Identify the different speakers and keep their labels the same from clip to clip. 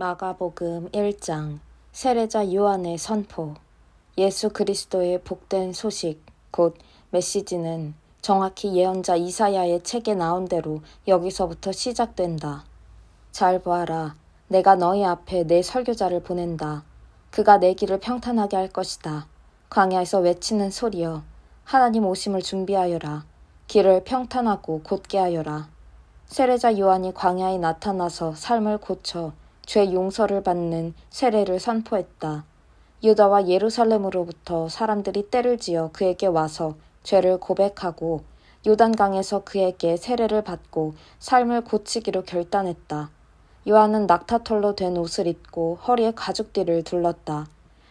Speaker 1: 마가복음 1장 세례자 요한의 선포. 예수 그리스도의 복된 소식, 곧 메시지는 정확히 예언자 이사야의 책에 나온 대로 여기서부터 시작된다. 잘 보아라. 내가 너희 앞에 내 설교자를 보낸다. 그가 내 길을 평탄하게 할 것이다. 광야에서 외치는 소리여. 하나님 오심을 준비하여라. 길을 평탄하고 곧게 하여라. 세례자 요한이 광야에 나타나서 삶을 고쳐 죄 용서를 받는 세례를 선포했다. 유다와 예루살렘으로부터 사람들이 떼를 지어 그에게 와서 죄를 고백하고 요단강에서 그에게 세례를 받고 삶을 고치기로 결단했다. 요한은 낙타털로 된 옷을 입고 허리에 가죽띠를 둘렀다.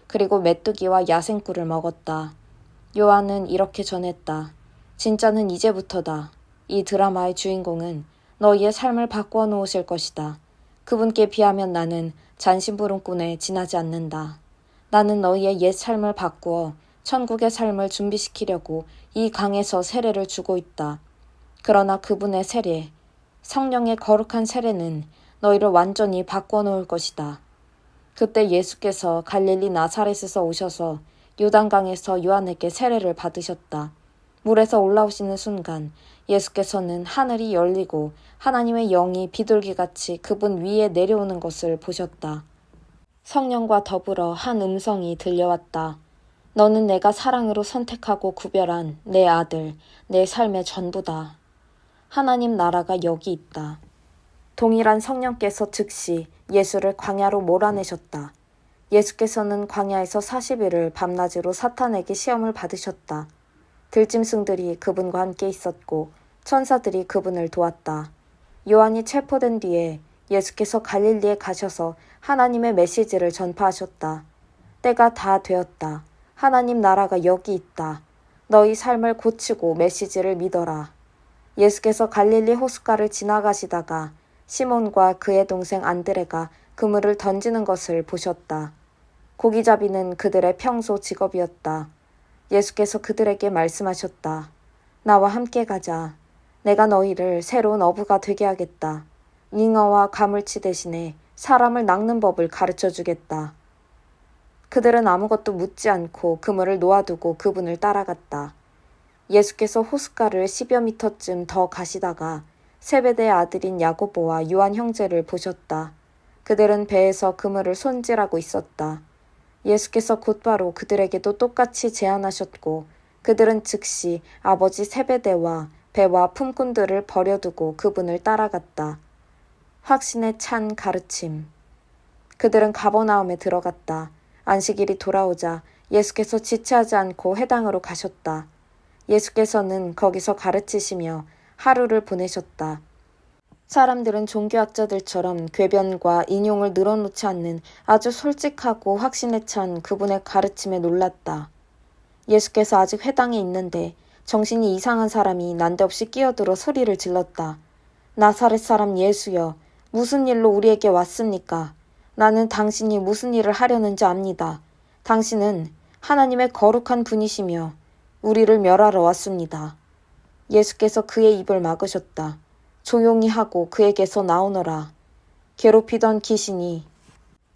Speaker 1: 그리고 메뚜기와 야생꿀을 먹었다. 요한은 이렇게 전했다. 진짜는 이제부터다. 이 드라마의 주인공은 너희의 삶을 바꾸어 놓으실 것이다. 그분께 비하면 나는 잔심부름꾼에 지나지 않는다. 나는 너희의 옛 삶을 바꾸어 천국의 삶을 준비시키려고 이 강에서 세례를 주고 있다. 그러나 그분의 세례, 성령의 거룩한 세례는 너희를 완전히 바꾸어 놓을 것이다. 그때 예수께서 갈릴리 나사렛에서 오셔서 요단강에서 요한에게 세례를 받으셨다. 물에서 올라오시는 순간 예수께서는 하늘이 열리고 하나님의 영이 비둘기같이 그분 위에 내려오는 것을 보셨다. 성령과 더불어 한 음성이 들려왔다. 너는 내가 사랑으로 선택하고 구별한 내 아들, 내 삶의 전부다. 하나님 나라가 여기 있다. 동일한 성령께서 즉시 예수를 광야로 몰아내셨다. 예수께서는 광야에서 40일을 밤낮으로 사탄에게 시험을 받으셨다. 들짐승들이 그분과 함께 있었고 천사들이 그분을 도왔다. 요한이 체포된 뒤에 예수께서 갈릴리에 가셔서 하나님의 메시지를 전파하셨다. 때가 다 되었다. 하나님 나라가 여기 있다. 너희 삶을 고치고 메시지를 믿어라. 예수께서 갈릴리 호숫가를 지나가시다가 시몬과 그의 동생 안드레가 그물을 던지는 것을 보셨다. 고기잡이는 그들의 평소 직업이었다. 예수께서 그들에게 말씀하셨다. 나와 함께 가자. 내가 너희를 새로운 어부가 되게 하겠다. 잉어와 가물치 대신에 사람을 낚는 법을 가르쳐 주겠다. 그들은 아무것도 묻지 않고 그물을 놓아두고 그분을 따라갔다. 예수께서 호숫가를 10여 미터쯤 더 가시다가 세베대의 아들인 야고보와 요한 형제를 보셨다. 그들은 배에서 그물을 손질하고 있었다. 예수께서 곧바로 그들에게도 똑같이 제안하셨고 그들은 즉시 아버지 세베대와 배와 품꾼들을 버려두고 그분을 따라갔다. 확신에 찬 가르침. 그들은 가버나움에 들어갔다. 안식일이 돌아오자 예수께서 지체하지 않고 회당으로 가셨다. 예수께서는 거기서 가르치시며 하루를 보내셨다. 사람들은 종교학자들처럼 궤변과 인용을 늘어놓지 않는 아주 솔직하고 확신에 찬 그분의 가르침에 놀랐다. 예수께서 아직 회당에 있는데 정신이 이상한 사람이 난데없이 끼어들어 소리를 질렀다. 나사렛 사람 예수여, 무슨 일로 우리에게 왔습니까? 나는 당신이 무슨 일을 하려는지 압니다. 당신은 하나님의 거룩한 분이시며 우리를 멸하러 왔습니다. 예수께서 그의 입을 막으셨다. 조용히 하고 그에게서 나오너라. 괴롭히던 귀신이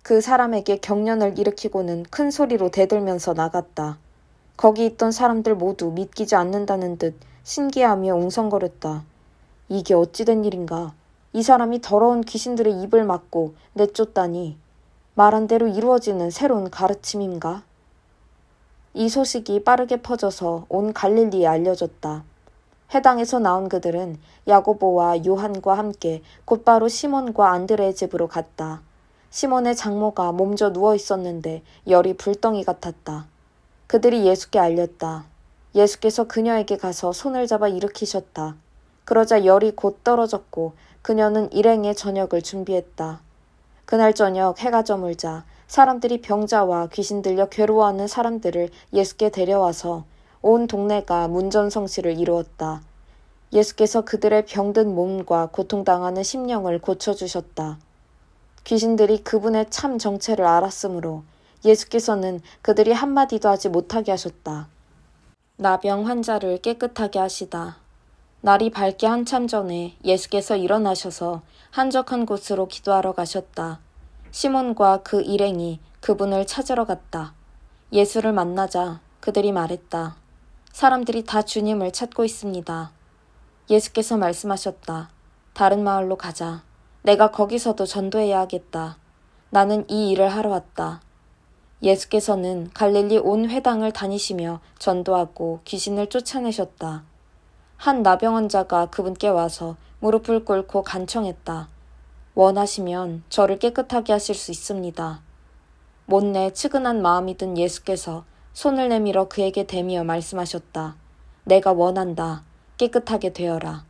Speaker 1: 그 사람에게 경련을 일으키고는 큰 소리로 대들면서 나갔다. 거기 있던 사람들 모두 믿기지 않는다는 듯 신기하며 웅성거렸다. 이게 어찌된 일인가? 이 사람이 더러운 귀신들의 입을 막고 내쫓다니 말한 대로 이루어지는 새로운 가르침인가? 이 소식이 빠르게 퍼져서 온 갈릴리에 알려졌다. 회당에서 나온 그들은 야고보와 요한과 함께 곧바로 시몬과 안드레의 집으로 갔다. 시몬의 장모가 몸져 누워 있었는데 열이 불덩이 같았다. 그들이 예수께 알렸다. 예수께서 그녀에게 가서 손을 잡아 일으키셨다. 그러자 열이 곧 떨어졌고 그녀는 일행의 저녁을 준비했다. 그날 저녁 해가 저물자 사람들이 병자와 귀신 들려 괴로워하는 사람들을 예수께 데려와서 온 동네가 문전성시를 이루었다. 예수께서 그들의 병든 몸과 고통당하는 심령을 고쳐주셨다. 귀신들이 그분의 참 정체를 알았으므로 예수께서는 그들이 한마디도 하지 못하게 하셨다. 나병 환자를 깨끗하게 하시다. 날이 밝기 한참 전에 예수께서 일어나셔서 한적한 곳으로 기도하러 가셨다. 시몬과 그 일행이 그분을 찾으러 갔다. 예수를 만나자 그들이 말했다. 사람들이 다 주님을 찾고 있습니다. 예수께서 말씀하셨다. 다른 마을로 가자. 내가 거기서도 전도해야 하겠다. 나는 이 일을 하러 왔다. 예수께서는 갈릴리 온 회당을 다니시며 전도하고 귀신을 쫓아내셨다. 한 나병 환자가 그분께 와서 무릎을 꿇고 간청했다. 원하시면 저를 깨끗하게 하실 수 있습니다. 못내 측은한 마음이 든 예수께서 손을 내밀어 그에게 대미어 말씀하셨다. 내가 원한다. 깨끗하게 되어라.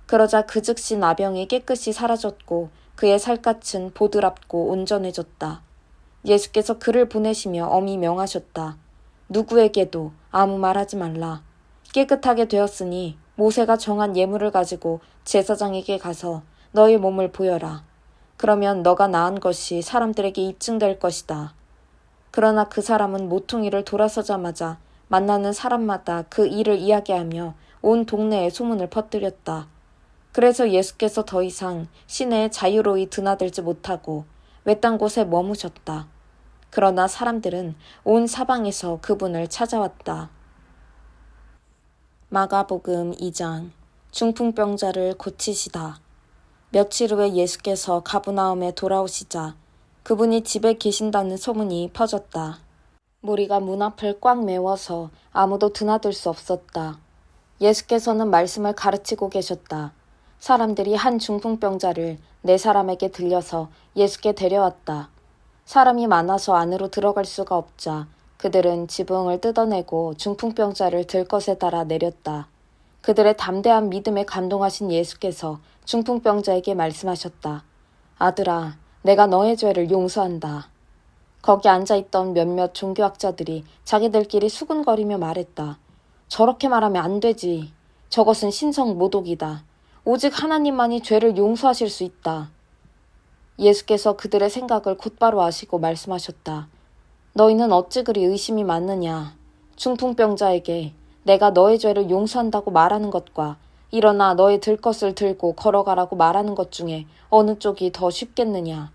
Speaker 1: 그러자 그 즉시 나병이 깨끗이 사라졌고 그의 살갗은 보드랍고 온전해졌다. 예수께서 그를 보내시며 엄히 명하셨다. 누구에게도 아무 말하지 말라. 깨끗하게 되었으니 모세가 정한 예물을 가지고 제사장에게 가서 너의 몸을 보여라. 그러면 너가 나은 것이 사람들에게 입증될 것이다. 그러나 그 사람은 모퉁이를 돌아서자마자 만나는 사람마다 그 일을 이야기하며 온 동네에 소문을 퍼뜨렸다. 그래서 예수께서 더 이상 시내에 자유로이 드나들지 못하고 외딴 곳에 머무셨다. 그러나 사람들은 온 사방에서 그분을 찾아왔다. 마가복음 2장 중풍병자를 고치시다. 며칠 후에 예수께서 가브나움에 돌아오시자 그분이 집에 계신다는 소문이 퍼졌다. 무리가 문 앞을 꽉 메워서 아무도 드나들 수 없었다. 예수께서는 말씀을 가르치고 계셨다. 사람들이 한 중풍병자를 4사람에게 들려서 예수께 데려왔다. 사람이 많아서 안으로 들어갈 수가 없자 그들은 지붕을 뜯어내고 중풍병자를 들것에 달아 내렸다. 그들의 담대한 믿음에 감동하신 예수께서 중풍병자에게 말씀하셨다. 아들아, 내가 너의 죄를 용서한다. 거기 앉아있던 몇몇 종교학자들이 자기들끼리 수군거리며 말했다. 저렇게 말하면 안 되지. 저것은 신성모독이다. 오직 하나님만이 죄를 용서하실 수 있다. 예수께서 그들의 생각을 곧바로 아시고 말씀하셨다. 너희는 어찌 그리 의심이 많느냐. 중풍병자에게 내가 너의 죄를 용서한다고 말하는 것과 일어나 너의 들것을 들고 걸어가라고 말하는 것 중에 어느 쪽이 더 쉽겠느냐.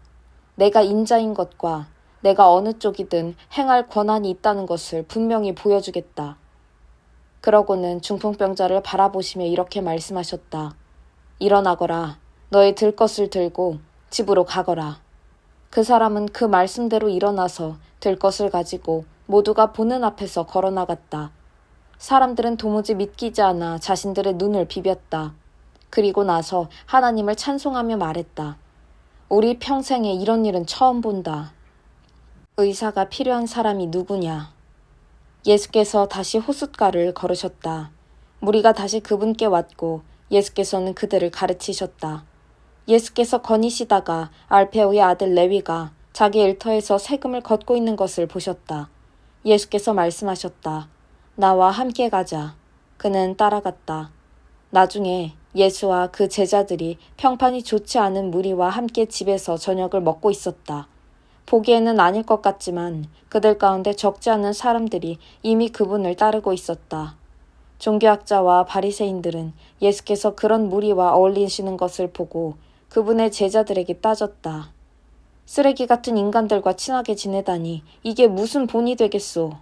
Speaker 1: 내가 인자인 것과 내가 어느 쪽이든 행할 권한이 있다는 것을 분명히 보여주겠다. 그러고는 중풍병자를 바라보시며 이렇게 말씀하셨다. 일어나거라. 너의 들것을 들고 집으로 가거라. 그 사람은 그 말씀대로 일어나서 들것을 가지고 모두가 보는 앞에서 걸어나갔다. 사람들은 도무지 믿기지 않아 자신들의 눈을 비볐다. 그리고 나서 하나님을 찬송하며 말했다. 우리 평생에 이런 일은 처음 본다. 의사가 필요한 사람이 누구냐? 예수께서 다시 호숫가를 걸으셨다. 무리가 다시 그분께 왔고 예수께서는 그들을 가르치셨다. 예수께서 거니시다가 알페오의 아들 레위가 자기 일터에서 세금을 걷고 있는 것을 보셨다. 예수께서 말씀하셨다. 나와 함께 가자. 그는 따라갔다. 나중에 예수와 그 제자들이 평판이 좋지 않은 무리와 함께 집에서 저녁을 먹고 있었다. 보기에는 아닐 것 같지만 그들 가운데 적지 않은 사람들이 이미 그분을 따르고 있었다. 종교학자와 바리새인들은 예수께서 그런 무리와 어울리시는 것을 보고 그분의 제자들에게 따졌다. 쓰레기 같은 인간들과 친하게 지내다니 이게 무슨 본이 되겠소.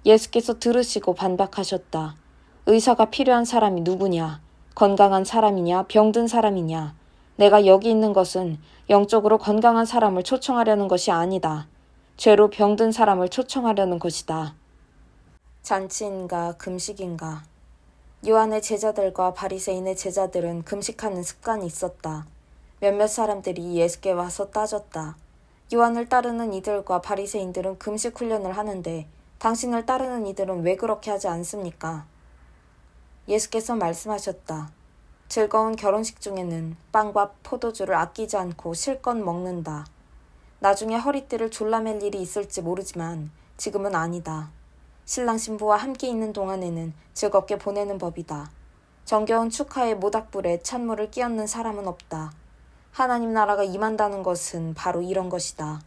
Speaker 1: 예수께서 들으시고 반박하셨다. 의사가 필요한 사람이 누구냐? 건강한 사람이냐? 병든 사람이냐? 내가 여기 있는 것은 영적으로 건강한 사람을 초청하려는 것이 아니다. 죄로 병든 사람을 초청하려는 것이다. 잔치인가 금식인가. 요한의 제자들과 바리새인의 제자들은 금식하는 습관이 있었다. 몇몇 사람들이 예수께 와서 따졌다. 요한을 따르는 이들과 바리새인들은 금식 훈련을 하는데 당신을 따르는 이들은 왜 그렇게 하지 않습니까? 예수께서 말씀하셨다. 즐거운 결혼식 중에는 빵과 포도주를 아끼지 않고 실컷 먹는다. 나중에 허리띠를 졸라맬 일이 있을지 모르지만 지금은 아니다. 신랑 신부와 함께 있는 동안에는 즐겁게 보내는 법이다. 정겨운 축하의 모닥불에 찬물을 끼얹는 사람은 없다. 하나님 나라가 임한다는 것은 바로 이런 것이다.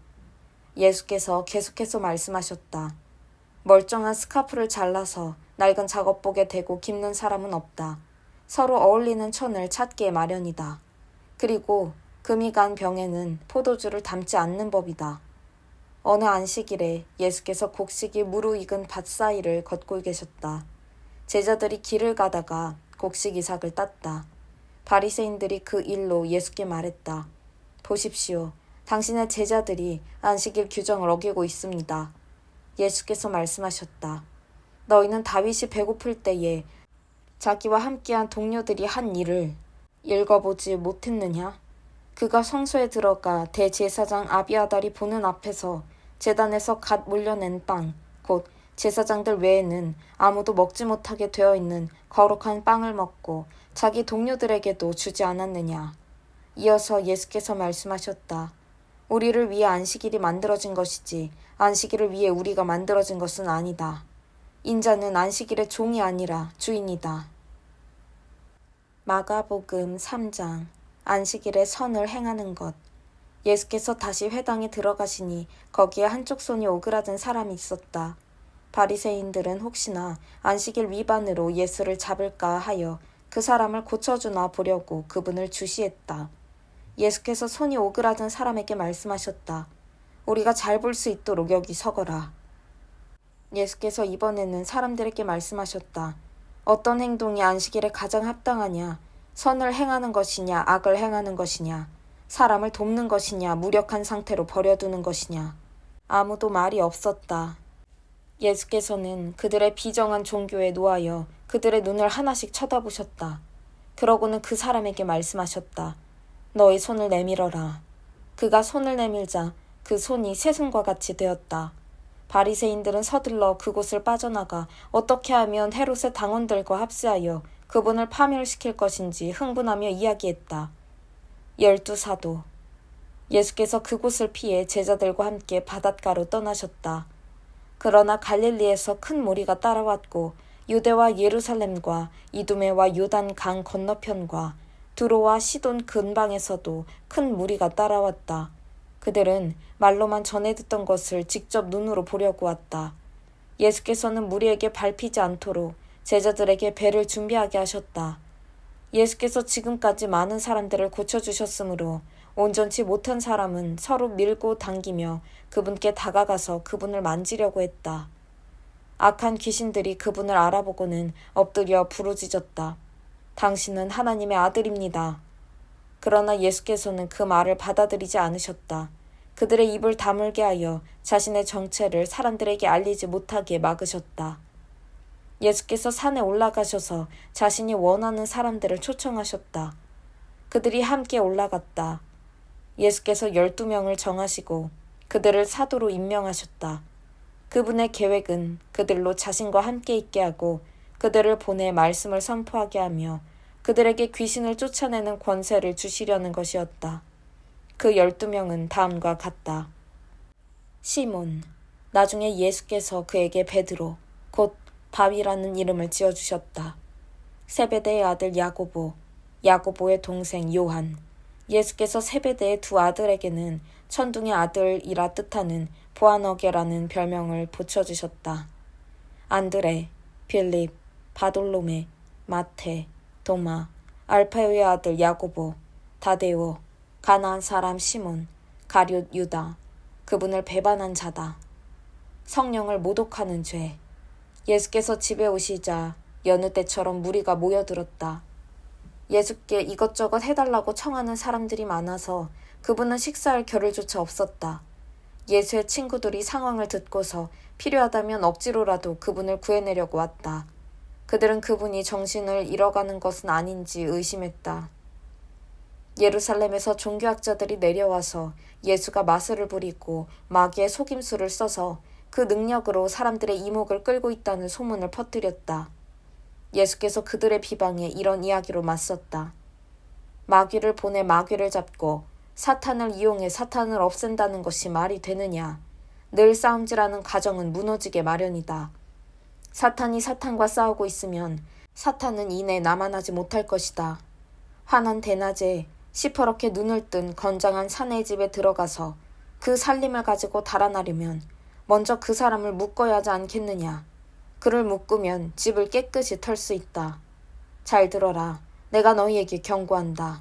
Speaker 1: 예수께서 계속해서 말씀하셨다. 멀쩡한 스카프를 잘라서 낡은 작업복에 대고 깁는 사람은 없다. 서로 어울리는 천을 찾기에 마련이다. 그리고 금이 간 병에는 포도주를 담지 않는 법이다. 어느 안식일에 예수께서 곡식이 무르익은 밭 사이를 걷고 계셨다. 제자들이 길을 가다가 곡식 이삭을 땄다. 바리새인들이 그 일로 예수께 말했다. 보십시오. 당신의 제자들이 안식일 규정을 어기고 있습니다. 예수께서 말씀하셨다. 너희는 다윗이 배고플 때에 자기와 함께한 동료들이 한 일을 읽어보지 못했느냐? 그가 성소에 들어가 대제사장 아비아달이 보는 앞에서 제단에서 갓 몰려낸 빵, 곧 제사장들 외에는 아무도 먹지 못하게 되어 있는 거룩한 빵을 먹고 자기 동료들에게도 주지 않았느냐? 이어서 예수께서 말씀하셨다. 우리를 위해 안식일이 만들어진 것이지 안식일을 위해 우리가 만들어진 것은 아니다. 인자는 안식일의 종이 아니라 주인이다. 마가복음 3장 안식일에 선을 행하는 것. 예수께서 다시 회당에 들어가시니 거기에 한쪽 손이 오그라든 사람이 있었다. 바리새인들은 혹시나 안식일 위반으로 예수를 잡을까 하여 그 사람을 고쳐주나 보려고 그분을 주시했다. 예수께서 손이 오그라든 사람에게 말씀하셨다. 우리가 잘 볼 수 있도록 여기 서거라. 예수께서 이번에는 사람들에게 말씀하셨다. 어떤 행동이 안식일에 가장 합당하냐? 선을 행하는 것이냐, 악을 행하는 것이냐? 사람을 돕는 것이냐, 무력한 상태로 버려두는 것이냐? 아무도 말이 없었다. 예수께서는 그들의 비정한 종교에 노하여 그들의 눈을 하나씩 쳐다보셨다. 그러고는 그 사람에게 말씀하셨다. 너의 손을 내밀어라. 그가 손을 내밀자 그 손이 새순과 같이 되었다. 바리새인들은 서둘러 그곳을 빠져나가 어떻게 하면 헤롯의 당원들과 합세하여 그분을 파멸시킬 것인지 흥분하며 이야기했다. 12사도. 예수께서 그곳을 피해 제자들과 함께 바닷가로 떠나셨다. 그러나 갈릴리에서 큰 무리가 따라왔고 유대와 예루살렘과 이두메와 요단 강 건너편과 두로와 시돈 근방에서도 큰 무리가 따라왔다. 그들은 말로만 전해 듣던 것을 직접 눈으로 보려고 왔다. 예수께서는 무리에게 밟히지 않도록 제자들에게 배를 준비하게 하셨다. 예수께서 지금까지 많은 사람들을 고쳐주셨으므로 온전치 못한 사람은 서로 밀고 당기며 그분께 다가가서 그분을 만지려고 했다. 악한 귀신들이 그분을 알아보고는 엎드려 부르짖었다. 당신은 하나님의 아들입니다. 그러나 예수께서는 그 말을 받아들이지 않으셨다. 그들의 입을 다물게 하여 자신의 정체를 사람들에게 알리지 못하게 막으셨다. 예수께서 산에 올라가셔서 자신이 원하는 사람들을 초청하셨다. 그들이 함께 올라갔다. 예수께서 12명을 정하시고 그들을 사도로 임명하셨다. 그분의 계획은 그들로 자신과 함께 있게 하고 그들을 보내 말씀을 선포하게 하며 그들에게 귀신을 쫓아내는 권세를 주시려는 것이었다. 그 12명은 다음과 같다. 시몬, 나중에 예수께서 그에게 베드로, 곧 바위라는 이름을 지어주셨다. 세베대의 아들 야고보, 야고보의 동생 요한. 예수께서 세베대의 두 아들에게는 천둥의 아들이라 뜻하는 보아너게라는 별명을 붙여주셨다. 안드레, 빌립, 바돌로메, 마테, 도마, 알파요의 아들 야고보, 다데오, 가나안 사람 시몬, 가룟 유다, 그분을 배반한 자다. 성령을 모독하는 죄. 예수께서 집에 오시자 여느 때처럼 무리가 모여들었다. 예수께 이것저것 해달라고 청하는 사람들이 많아서 그분은 식사할 겨를조차 없었다. 예수의 친구들이 상황을 듣고서 필요하다면 억지로라도 그분을 구해내려고 왔다. 그들은 그분이 정신을 잃어가는 것은 아닌지 의심했다. 예루살렘에서 종교학자들이 내려와서 예수가 마술을 부리고 마귀의 속임수를 써서 그 능력으로 사람들의 이목을 끌고 있다는 소문을 퍼뜨렸다. 예수께서 그들의 비방에 이런 이야기로 맞섰다. 마귀를 보내 마귀를 잡고 사탄을 이용해 사탄을 없앤다는 것이 말이 되느냐. 늘 싸움질하는 가정은 무너지게 마련이다. 사탄이 사탄과 싸우고 있으면 사탄은 이내 남아나지 못할 것이다. 환한 대낮에 시퍼렇게 눈을 뜬 건장한 사내의 집에 들어가서 그 살림을 가지고 달아나려면 먼저 그 사람을 묶어야 하지 않겠느냐. 그를 묶으면 집을 깨끗이 털 수 있다. 잘 들어라. 내가 너희에게 경고한다.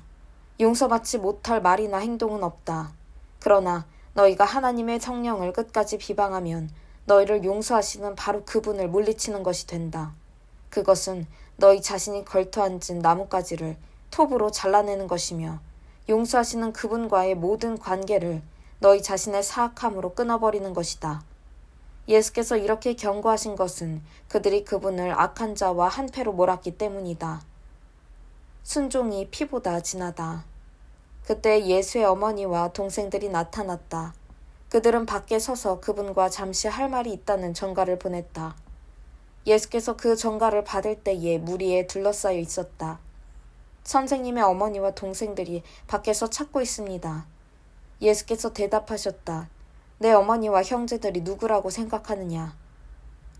Speaker 1: 용서받지 못할 말이나 행동은 없다. 그러나 너희가 하나님의 성령을 끝까지 비방하면 너희를 용서하시는 바로 그분을 물리치는 것이 된다. 그것은 너희 자신이 걸터앉은 나뭇가지를 톱으로 잘라내는 것이며 용서하시는 그분과의 모든 관계를 너희 자신의 사악함으로 끊어버리는 것이다. 예수께서 이렇게 경고하신 것은 그들이 그분을 악한 자와 한패로 몰았기 때문이다. 순종이 피보다 진하다. 그때 예수의 어머니와 동생들이 나타났다. 그들은 밖에 서서 그분과 잠시 할 말이 있다는 전가를 보냈다. 예수께서 그 전가를 받을 때에 무리에 둘러싸여 있었다. 선생님의 어머니와 동생들이 밖에서 찾고 있습니다. 예수께서 대답하셨다. 내 어머니와 형제들이 누구라고 생각하느냐?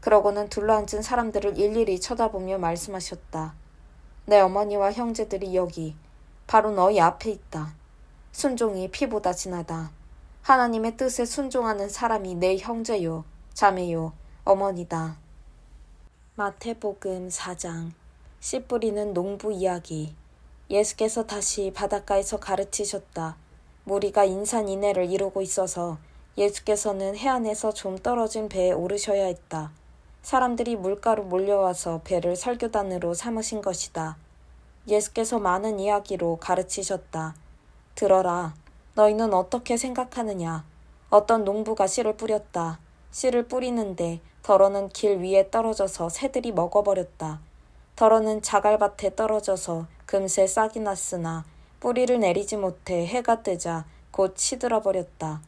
Speaker 1: 그러고는 둘러앉은 사람들을 일일이 쳐다보며 말씀하셨다. 내 어머니와 형제들이 여기 바로 너희 앞에 있다. 순종이 피보다 진하다. 하나님의 뜻에 순종하는 사람이 내 형제요, 자매요, 어머니다. 마태복음 4장 씨 뿌리는 농부 이야기. 예수께서 다시 바닷가에서 가르치셨다. 무리가 인산인해를 이루고 있어서 예수께서는 해안에서 좀 떨어진 배에 오르셔야 했다. 사람들이 물가로 몰려와서 배를 설교단으로 삼으신 것이다. 예수께서 많은 이야기로 가르치셨다. 들어라. 너희는 어떻게 생각하느냐? 어떤 농부가 씨를 뿌렸다. 씨를 뿌리는데 덜어는 길 위에 떨어져서 새들이 먹어버렸다. 덜어는 자갈밭에 떨어져서 금세 싹이 났으나 뿌리를 내리지 못해 해가 뜨자 곧 시들어버렸다.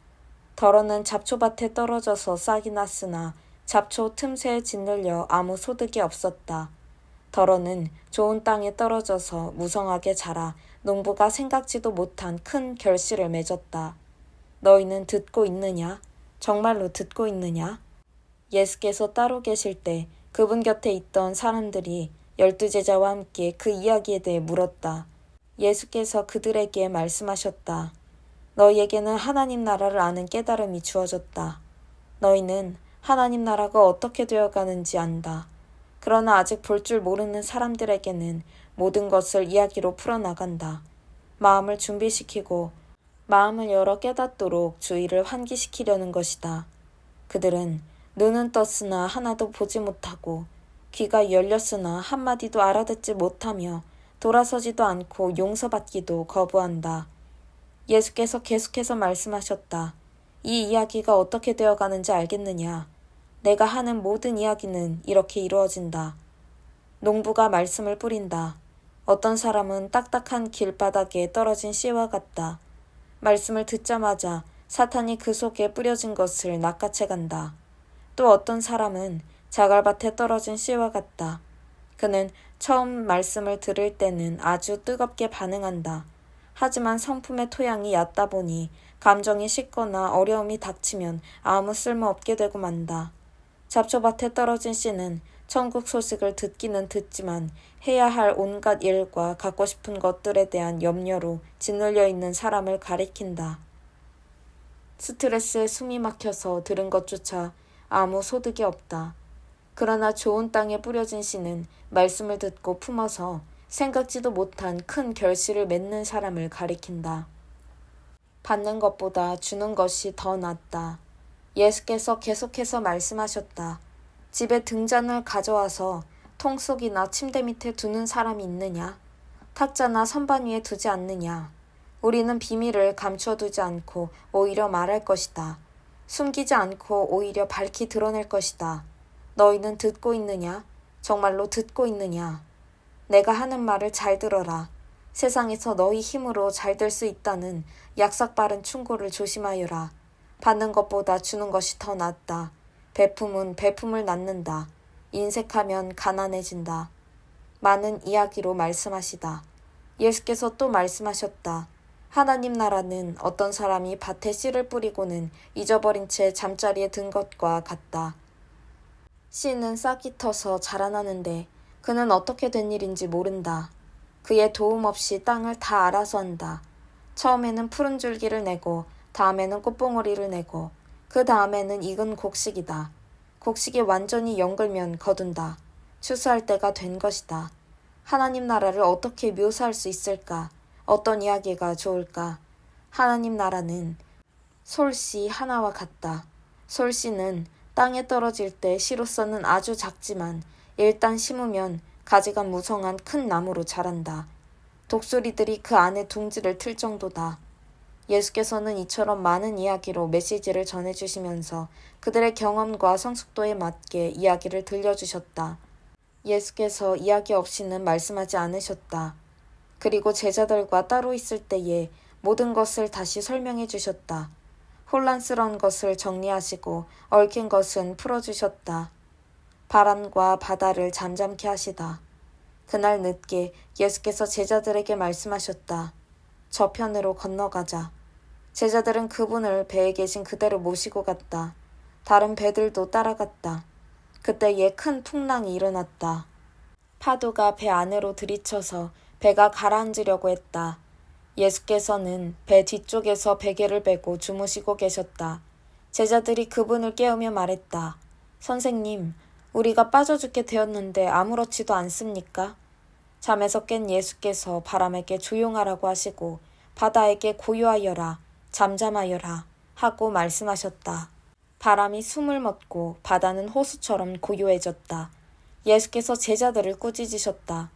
Speaker 1: 덜어는 잡초밭에 떨어져서 싹이 났으나 잡초 틈새에 짓눌려 아무 소득이 없었다. 덜어는 좋은 땅에 떨어져서 무성하게 자라 농부가 생각지도 못한 큰 결실을 맺었다. 너희는 듣고 있느냐? 정말로 듣고 있느냐? 예수께서 따로 계실 때 그분 곁에 있던 사람들이 12제자와 함께 그 이야기에 대해 물었다. 예수께서 그들에게 말씀하셨다. 너희에게는 하나님 나라를 아는 깨달음이 주어졌다. 너희는 하나님 나라가 어떻게 되어가는지 안다. 그러나 아직 볼 줄 모르는 사람들에게는 모든 것을 이야기로 풀어나간다. 마음을 준비시키고 마음을 열어 깨닫도록 주의를 환기시키려는 것이다. 그들은 눈은 떴으나 하나도 보지 못하고 귀가 열렸으나 한마디도 알아듣지 못하며 돌아서지도 않고 용서받기도 거부한다. 예수께서 계속해서 말씀하셨다. 이 이야기가 어떻게 되어가는지 알겠느냐? 내가 하는 모든 이야기는 이렇게 이루어진다. 농부가 말씀을 뿌린다. 어떤 사람은 딱딱한 길바닥에 떨어진 씨와 같다. 말씀을 듣자마자 사탄이 그 속에 뿌려진 것을 낚아채간다. 또 어떤 사람은 자갈밭에 떨어진 씨와 같다. 그는 처음 말씀을 들을 때는 아주 뜨겁게 반응한다. 하지만 성품의 토양이 얕다 보니 감정이 식거나 어려움이 닥치면 아무 쓸모없게 되고 만다. 잡초밭에 떨어진 씨는 천국 소식을 듣기는 듣지만 해야 할 온갖 일과 갖고 싶은 것들에 대한 염려로 짓눌려 있는 사람을 가리킨다. 스트레스에 숨이 막혀서 들은 것조차 아무 소득이 없다. 그러나 좋은 땅에 뿌려진 씨는 말씀을 듣고 품어서 생각지도 못한 큰 결실을 맺는 사람을 가리킨다. 받는 것보다 주는 것이 더 낫다. 예수께서 계속해서 말씀하셨다. 집에 등잔을 가져와서 통 속이나 침대 밑에 두는 사람이 있느냐? 탁자나 선반 위에 두지 않느냐? 우리는 비밀을 감추어두지 않고 오히려 말할 것이다. 숨기지 않고 오히려 밝히 드러낼 것이다. 너희는 듣고 있느냐? 정말로 듣고 있느냐? 내가 하는 말을 잘 들어라. 세상에서 너희 힘으로 잘 될 수 있다는 약삭빠른 충고를 조심하여라. 받는 것보다 주는 것이 더 낫다. 베품은 베품을 낳는다. 인색하면 가난해진다. 많은 이야기로 말씀하시다. 예수께서 또 말씀하셨다. 하나님 나라는 어떤 사람이 밭에 씨를 뿌리고는 잊어버린 채 잠자리에 든 것과 같다. 씨는 싹이 터서 자라나는데 그는 어떻게 된 일인지 모른다. 그의 도움 없이 땅을 다 알아서 한다. 처음에는 푸른 줄기를 내고 다음에는 꽃봉오리를 내고 그 다음에는 익은 곡식이다. 곡식이 완전히 연글면 거둔다. 추수할 때가 된 것이다. 하나님 나라를 어떻게 묘사할 수 있을까? 어떤 이야기가 좋을까? 하나님 나라는 솔씨 하나와 같다. 솔씨는 땅에 떨어질 때 씨로서는 아주 작지만 일단 심으면 가지가 무성한 큰 나무로 자란다. 독수리들이 그 안에 둥지를 틀 정도다. 예수께서는 이처럼 많은 이야기로 메시지를 전해주시면서 그들의 경험과 성숙도에 맞게 이야기를 들려주셨다. 예수께서 이야기 없이는 말씀하지 않으셨다. 그리고 제자들과 따로 있을 때에 모든 것을 다시 설명해 주셨다. 혼란스러운 것을 정리하시고 얽힌 것은 풀어주셨다. 바람과 바다를 잠잠케 하시다. 그날 늦게 예수께서 제자들에게 말씀하셨다. 저편으로 건너가자. 제자들은 그분을 배에 계신 그대로 모시고 갔다. 다른 배들도 따라갔다. 그때에 큰 풍랑이 일어났다. 파도가 배 안으로 들이쳐서 배가 가라앉으려고 했다. 예수께서는 배 뒤쪽에서 베개를 베고 주무시고 계셨다. 제자들이 그분을 깨우며 말했다. 선생님, 우리가 빠져 죽게 되었는데 아무렇지도 않습니까? 잠에서 깬 예수께서 바람에게 조용하라고 하시고 바다에게 고요하여라, 잠잠하여라 하고 말씀하셨다. 바람이 숨을 멎고 바다는 호수처럼 고요해졌다. 예수께서 제자들을 꾸짖으셨다.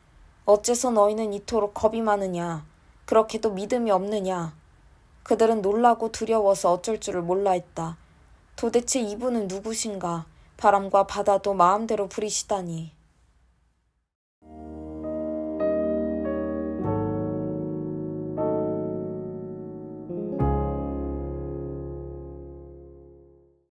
Speaker 1: 어째서 너희는 이토록 겁이 많으냐? 그렇게도 믿음이 없느냐? 그들은 놀라고 두려워서 어쩔 줄을 몰라 했다. 도대체 이분은 누구신가? 바람과 바다도 마음대로 부리시다니.